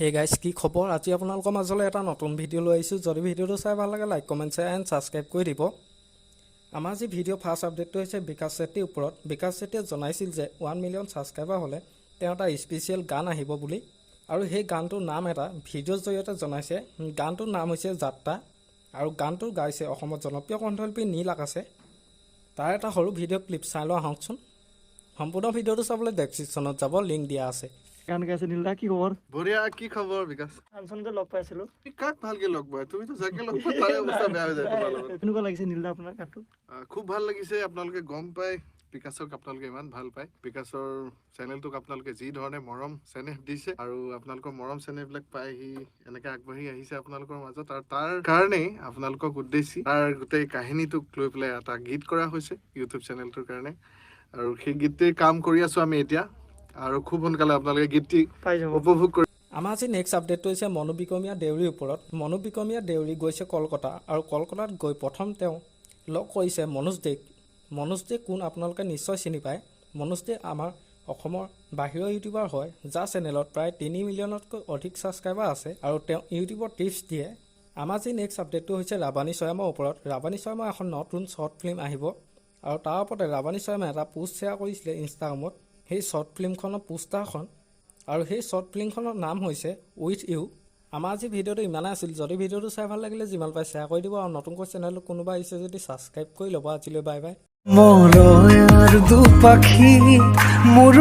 hey guys কি খবৰ আজি আপোনালোকৰ মাজলৈ এটা নতুন ভিডিঅ' লৈ আহিছোঁ যদি ভিডিঅ'টো চাই ভাল লাগে like comment share and subscribe কৰি দিব আমাৰ যি ভিডিঅ' ফাৰ্ষ্ট আপডেটটো হৈছে বিকাশ চেত্ৰীৰ ওপৰত বিকাশ চেত্ৰীয়ে জনাইছিল যে 1 মিলিয়ন ছাবস্ক্ৰাইবাৰ হ'লে তেওঁ এটা স্পেচিয়েল গান আহিব বুলি আৰু সেই গানটোৰ নাম এটা ভিডিঅ'ৰ জৰিয়তে জনাইছে গানটোৰ নাম হৈছে যাত্ৰা আৰু গানটো গাইছে অসমৰ জনপ্ৰিয় কণ্ঠশিল্পী নীল আকাশে তাৰ এটা সৰু ভিডিঅ' ক্লিপ চাই লোৱা আহকচোন সম্পূৰ্ণ ভিডিঅ'টো চাবলৈ ডেছক্ৰিপশ্যনত যাব লিংক দিয়া আছে গান গাইছে নীলদা কি খবৰ বঢ়িয়া কি খবৰ বিকাশ আনচনতে লগ পাইছিলো কাক ভালকে লগ পাই তুমি তো যাকে লগ পাই তাৰে অৱস্থা বেয়া হৈ যায় তোমাৰ লগত কেনেকুৱা লাগিছে নীলদা আপোনাৰ গানটো খুব ভাল লাগিছে আপোনালোকে গম পাই বিকাশক আপোনালোকে ইমান ভাল পায় বিকাশৰ চেনেলটোক আপোনালোকে যি ধৰণে মৰম চেনেহ দিছে আৰু আপোনালোকৰ মৰম চেনেহবিলাক পাই সি এনেকে আগবাঢ়ি আহিছে আপোনালোকৰ মাজত আৰু তাৰ কাৰণেই আপোনালোকক উদ্দেশ্যি তাৰ গোটেই কাহিনীটোক লৈ পেলাই এটা গীত কৰা হৈছে ইউটিউব চেনেলটোৰ কাৰণে আৰু সেই গীতটিৰ কাম কৰি আছো আমি এতিয়া আৰু খুব সোনকালে আপোনালোকে গীতটি পাই যাব উপভোগ কৰি আমাৰ আজি নেক্সট আপডেটটো হৈছে মনু বিকমীয়া দেউৰীৰ ওপৰত মনু বিকমীয়া দেউৰী গৈছে কলকাতা আৰু কলকাতাত গৈ প্ৰথম তেওঁ লগ কৰিছে মনোজ দে কোন আপোনালোকে নিশ্চয় চিনি পায় মনোজ দে আমাৰ অসমৰ বাহিৰৰ ইউটিউবাৰ হয় যাৰ চেনেলত প্ৰায় 3 মিলিয়নতকৈ অধিক ছাবস্ক্ৰাইবাৰ আছে আৰু তেওঁ ইউটিউবৰ টিপছ দিয়ে আমাৰ যি নেক্সট আপডেটটো হৈছে ৰাৱানী শৰ্মাৰ ওপৰত ৰাৱানী শৰ্মাৰ এখন নতুন শ্বৰ্ট ফিল্ম আহিব আৰু তাৰ ওপৰতে ৰাৱানী শৰ্মাই এটা পোষ্ট শ্বেয়াৰ কৰিছিলে ইনষ্টাগ্ৰামত সেই শ্বৰ্ট ফিল্মখনৰ পোষ্টাৰখন আৰু সেই শ্বৰ্ট ফিল্মখনৰ নাম হৈছে উইথ ইউ আমাৰ আজি ভিডিঅ'টো ইমানেই আছিল যদি ভিডিঅ'টো চাই ভাল লাগিলে যিমান পাৰে শ্বেয়াৰ কৰি দিব আৰু নতুনকৈ চেনেলটো কোনোবা আহিছে যদি ছাবস্ক্ৰাইব কৰি ল'ব আজিলৈ বাই বাই মলয়াৰ দুপাখি মোৰ